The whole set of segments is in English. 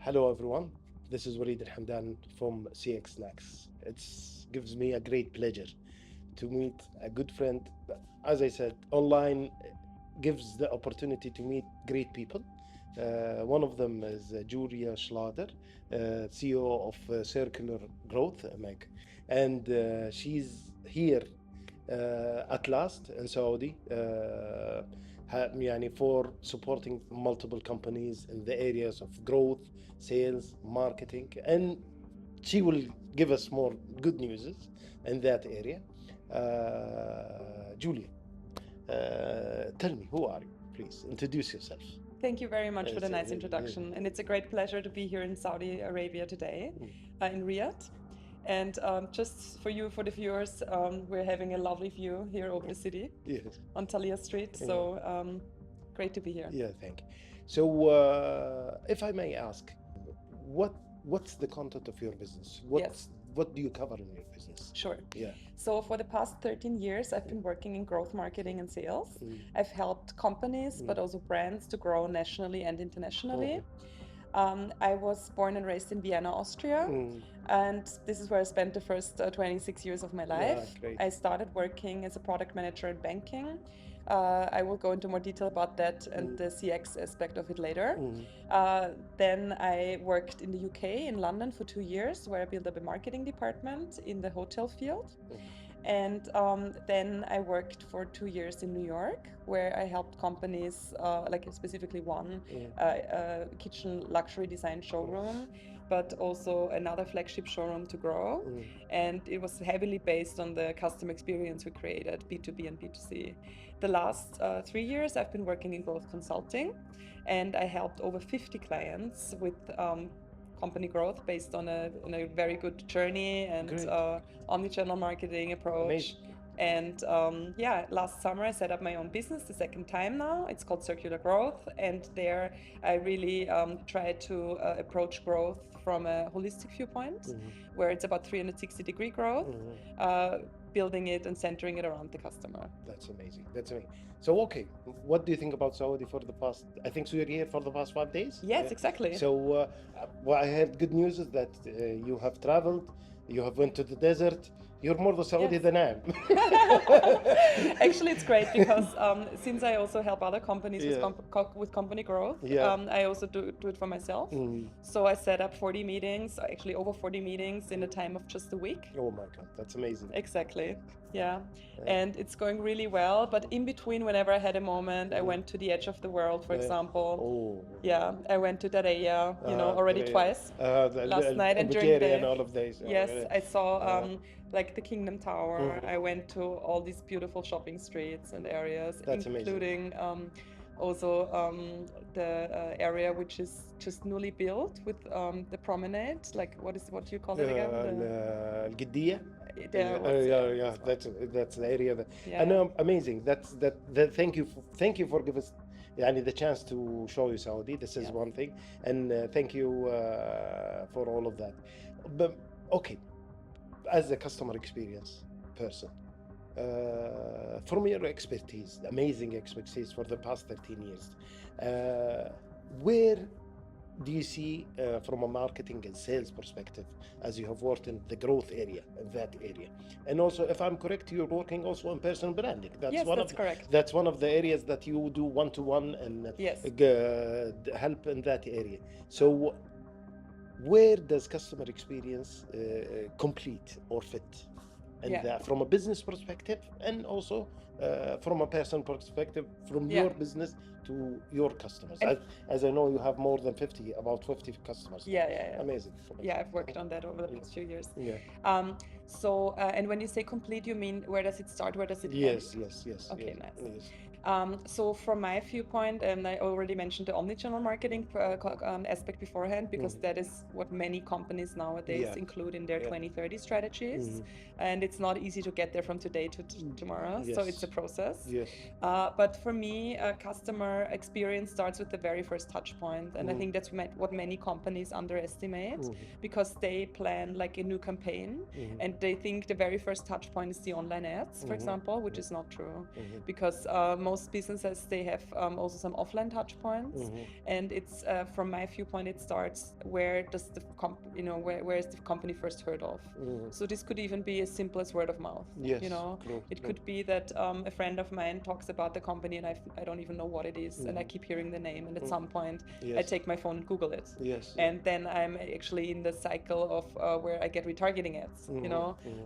Hello everyone, this is Waleed AlHamdan from CXAD. It gives me a great pleasure to meet a good friend. As I said, online gives the opportunity to meet great people. One of them is Julia Schlatter, CEO of Circular Growth, Meg, and she's here at last in Saudi. يعني for supporting multiple companies in the areas of growth, sales, marketing, and she will give us more good news in that area. Julia, tell me, who are you? Please introduce yourself. Thank you very much for the nice introduction. And it's a great pleasure to be here in Saudi Arabia today, in Riyadh. And just for you, for the viewers, we're having a lovely view here over the city on Talia Street. So great to be here. Yeah, thank you. So if I may ask, what's the content of your business? What do you cover in your business? Sure. Yeah. So for the past 13 years, I've been working in growth marketing and sales. I've helped companies, but also brands to grow nationally and internationally. I was born and raised in Vienna, Austria, and this is where I spent the first 26 years of my life. I started working as a product manager in banking. I will go into more detail about that and the CX aspect of it later. Then I worked in the UK, in London, for 2 years, where I built up a marketing department in the hotel field. And then I worked for 2 years in New York, where I helped companies, like specifically one kitchen luxury design showroom, but also another flagship showroom to grow. And it was heavily based on the customer experience we created, B2B and B2C. The last 3 years, I've been working in growth consulting, and I helped over 50 clients with company growth based on a very good journey and omnichannel marketing approach. Amazing. And last summer I set up my own business the second time now. It's called Circular Growth, and there I really try to approach growth from a holistic viewpoint, where it's about 360-degree growth, building it and centering it around the customer. That's amazing. That's amazing. So, okay, what do you think about Saudi for the past, I think so you're here for the past 5 days? Yes, exactly. So, what I heard good news is that you have traveled, you have went to the desert. You're more the Saudi than I am. Actually, it's great because since I also help other companies with company growth, I also do it for myself. So I set up 40 meetings, actually over 40 meetings in a time of just a week. Oh my God, that's amazing. Exactly. Yeah. And it's going really well. But in between, whenever I had a moment, I went to the edge of the world, for example. Yeah, I went to Daraya, already twice. Last night and during the day. And all of these. Yes, I saw like the Kingdom Tower. I went to all these beautiful shopping streets and areas, including also the area which is just newly built with the promenade. Like what do you call it again? القدية. That's the area. And amazing. Thank you for giving us the chance to show you Saudi. This is one thing, and thank you for all of that. But okay, as a customer experience person, from your expertise, amazing expertise for the past 13 years, where do you see from a marketing and sales perspective, as you have worked in the growth area, in that area? And also, if I'm correct, you're working also in personal branding. That's correct. That's one of the areas that you do one-to-one and help in that area. So where does customer experience complete or fit? And that from a business perspective, and also from a personal perspective, from your business to your customers. As I know, you have more than about 50 customers. Yeah. Amazing. Yeah, I've worked on that over the past few years. So, and when you say complete, you mean where does it start? Where does it end? Yes. Okay, nice. So from my viewpoint, and I already mentioned the omnichannel marketing aspect beforehand, because that is what many companies nowadays include in their 2030 strategies. And it's not easy to get there from today to tomorrow. So it's a process. But for me, customer experience starts with the very first touch point. And I think that's what many companies underestimate, because they plan like a new campaign and they think the very first touch point is the online ads, for example, which is not true, because most businesses, they have also some offline touch points, and it's from my viewpoint, it starts where does the where is the company first heard of. So this could even be as simple as word of mouth. Yes, It could be that a friend of mine talks about the company and I don't even know what it is, and I keep hearing the name, and at some point I take my phone and Google it. And then I'm actually in the cycle of where I get retargeting ads.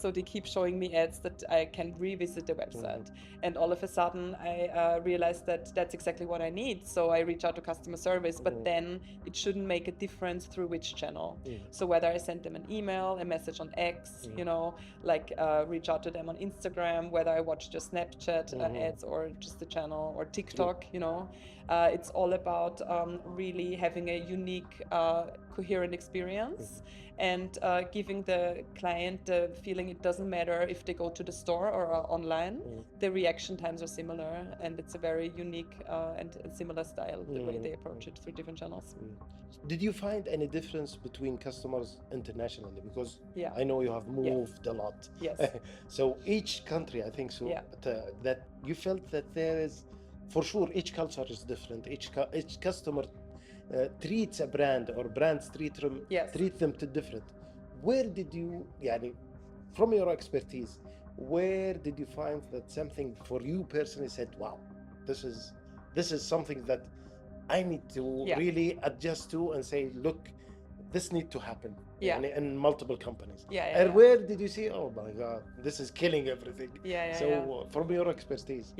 So they keep showing me ads that I can revisit the website, and all of a sudden I realize that that's exactly what I need. So I reach out to customer service, but then it shouldn't make a difference through which channel. So whether I send them an email, a message on X, reach out to them on Instagram, whether I watch just Snapchat ads or just the channel, or TikTok, it's all about really having a unique, coherent experience, and giving the client the feeling it doesn't matter if they go to the store or online, the reaction times are similar, and it's a very unique and similar style, the way they approach it through different channels. Did you find any difference between customers internationally? Because I know you have moved a lot. Yes. So each country, I think so, that you felt that there is, for sure, each culture is different. Each customer treats a brand, or brands treat them to different. Where did you, from your expertise, where did you find that something for you personally said, wow, this is something that I need to really adjust to and say, look, this needs to happen in multiple companies. And where did you see, oh my God, this is killing everything? From your expertise.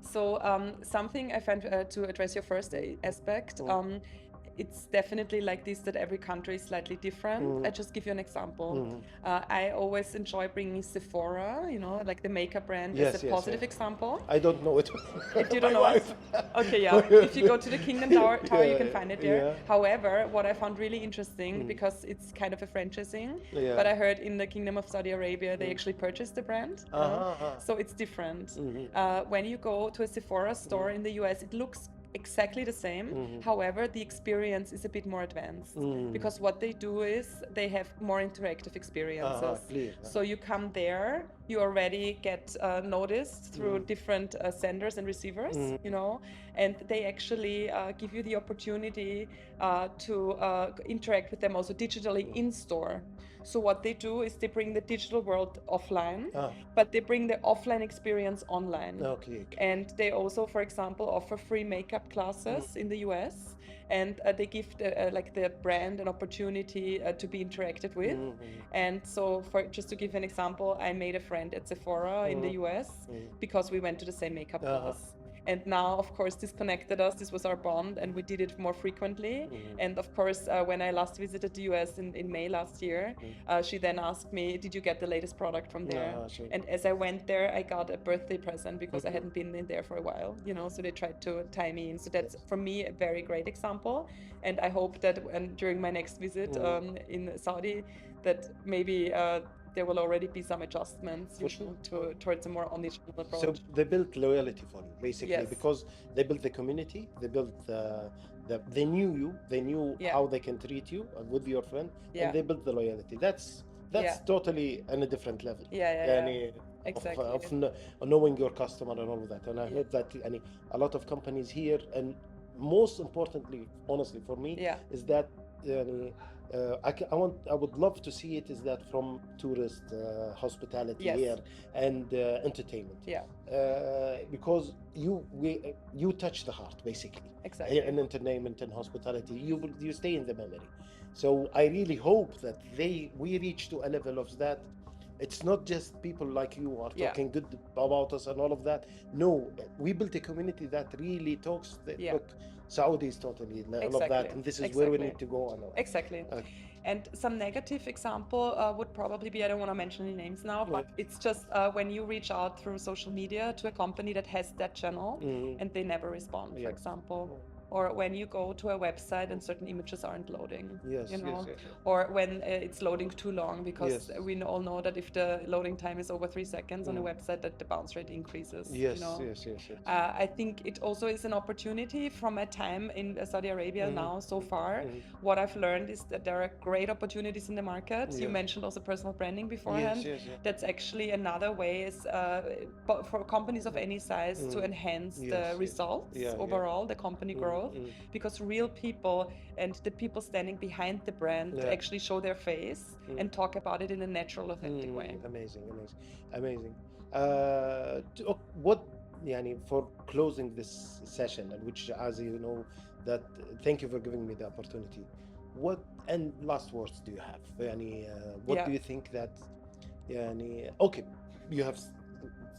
So something I found to address your first aspect, it's definitely like this, that every country is slightly different. I just give you an example. I always enjoy bringing Sephora, like the makeup brand, as a positive example. I don't know it. You don't know it? Okay, if you go to the Kingdom Tower, you can find it there. However, what I found really interesting, because it's kind of a franchising, but I heard in the Kingdom of Saudi Arabia, they actually purchased the brand. So it's different. When you go to a Sephora store in the US, it looks exactly the same. However, the experience is a bit more advanced, because what they do is they have more interactive experiences. So you come there, you already get noticed through different senders and receivers, and they actually give you the opportunity to interact with them also digitally in store. So what they do is they bring the digital world offline, but they bring the offline experience online. And they also, for example, offer free makeup classes in the US, and they give the brand an opportunity to be interacted with. And so, just to give an example, I made a friend at Sephora in the US because we went to the same makeup class. And now, of course, this connected us. This was our bond, and we did it more frequently. And of course, when I last visited the US in May last year, she then asked me, did you get the latest product from there? And as I went there, I got a birthday present because I hadn't been in there for a while, so they tried to tie me in. So that's, for me, a very great example. And I hope that during my next visit in Saudi, that maybe there will already be some adjustments towards a more omnichannel approach. So they built loyalty for you, basically, because they built the community, they built they knew you, they knew how they can treat you with your friend, and they built the loyalty. That's totally on a different level. Exactly. Of knowing your customer and all of that. And I hope that a lot of companies here, and most importantly, honestly, for me, is that I would love to see it, is that from tourist hospitality here and entertainment, because you touch the heart, basically. Exactly. In entertainment and hospitality, you stay in the memory. So I really hope that we reach to a level of that. It's not just people like you are talking good about us and all of that. No, we built a community that really talks. Look, Saudi is totally all of that, and this is where we need to go. Exactly. And some negative example would probably be, I don't want to mention any names now, but it's just when you reach out through social media to a company that has that channel and they never respond, for example. or when you go to a website and certain images aren't loading, Yes, you know, yes, yes. or when it's loading too long, because Yes. we all know that if the loading time is over 3 seconds on a website, that the bounce rate increases. Yes, you know. yes, yes, yes. I think it also is an opportunity from my time in Saudi Arabia now so far. What I've learned is that there are great opportunities in the market. You Yeah. mentioned also personal branding beforehand. Yes, yes, yes. That's actually another way is for companies of any size to enhance Yes, the yes. results Yeah, yeah. overall, the company growth, because real people and the people standing behind the brand Yeah. actually show their face and talk about it in a natural, authentic way. Amazing, amazing, amazing. What يعني for closing this session, and which, as you know, that thank you for giving me the opportunity. What and last words do you have? يعني, what do you think that يعني, okay, you have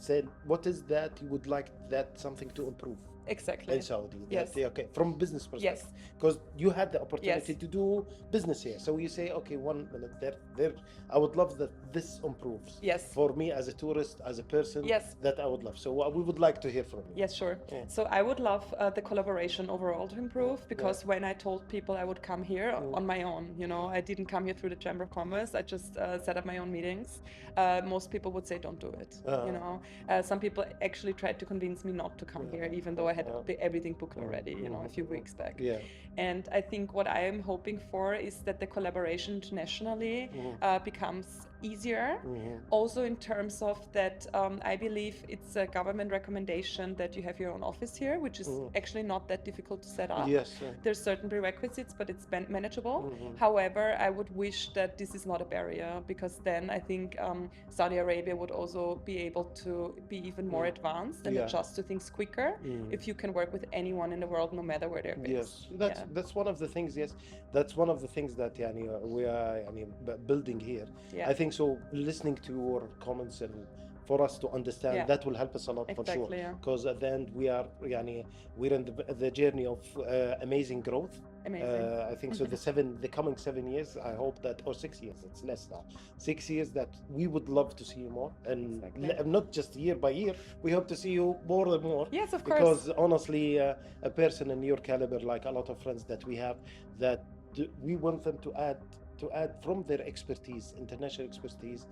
said what is that you would like that something to improve Exactly. in Saudi? Yes. That, okay, from business perspective. Yes. Because you had the opportunity Yes. to do business here. So you say, okay, 1 minute there. I would love that this improves. Yes. For me as a tourist, as a person, Yes. that I would love. So we would like to hear from you. Yes, sure. Yeah. So I would love the collaboration overall to improve, because when I told people I would come here on my own, you know, I didn't come here through the Chamber of Commerce. I just set up my own meetings. Most people would say, don't do it. You know, some people actually tried to convince me not to come here, even though I had everything booked already, you know, a few weeks back. Yeah. And I think what I am hoping for is that the collaboration internationally becomes easier. Also in terms of that, I believe it's a government recommendation that you have your own office here, which is actually not that difficult to set up. Yes. There's certain prerequisites, but it's manageable. However, I would wish that this is not a barrier, because then I think Saudi Arabia would also be able to be even more advanced and adjust to things quicker if you can work with anyone in the world, no matter where they're based. Yes, that's one of the things. Yes, that's one of the things that يعني, we are يعني, building here. I think so. Listening to your comments and for us to understand that will help us a lot for sure. Because at the end we are يعني, we're in the journey of amazing growth. Amazing. I think so. The coming 7 years, I hope that, or 6 years, it's less now. 6 years that we would love to see you more, and not just year by year. We hope to see you more and more. Yes, of course. Because honestly, a person in your caliber, like a lot of friends that we have, that we want them to add from their expertise, international expertise,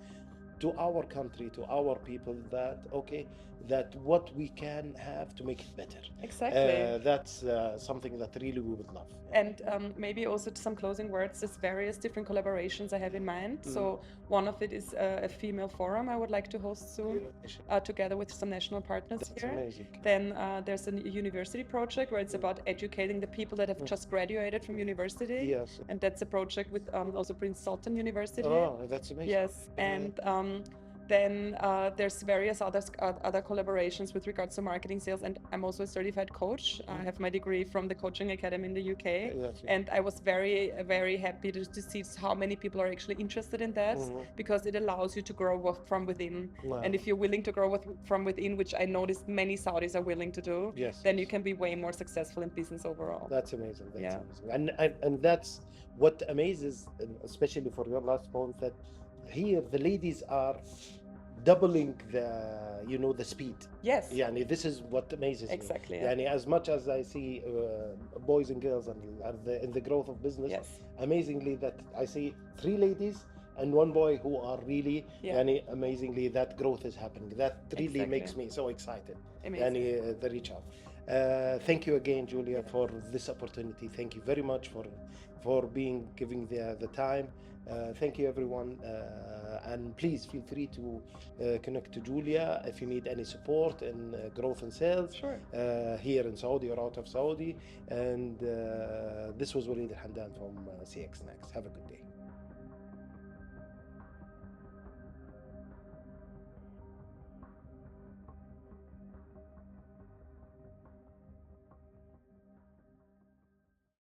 to our country, to our people, that okay, that what we can have to make it better. Exactly. That's something that really we would love. And maybe also some closing words. There's various different collaborations I have in mind. So one of it is a female forum I would like to host soon, together with some national partners here. Amazing. Then there's a university project where it's about educating the people that have just graduated from university. Yes. And that's a project with also Prince Sultan University. Oh, that's amazing. Yes. And then there's various other collaborations with regards to marketing, sales, and I'm also a certified coach. I have my degree from the Coaching Academy in the UK, and I was very, very happy to see how many people are actually interested in that, because it allows you to grow from within. And if you're willing to grow from within, which I noticed many Saudis are willing to do, then you can be way more successful in business overall. That's amazing. That's amazing. And that's what amazes, especially for your last point, that here the ladies are doubling the speed. Yes. Yani, this is what amazes exactly, me. Yani, as much as I see boys and girls and in the growth of business, amazingly that I see 3 ladies and 1 boy who are really yani, amazingly that growth is happening. That really makes me so excited. Yani, the reach out. Thank you again, Julia, for this opportunity. Thank you very much for giving the time. Thank you, everyone. And please feel free to connect to Julia if you need any support in growth and sales. Sure. Here in Saudi or out of Saudi. And this was Waleed AlHamdan from CXAD. Have a good day.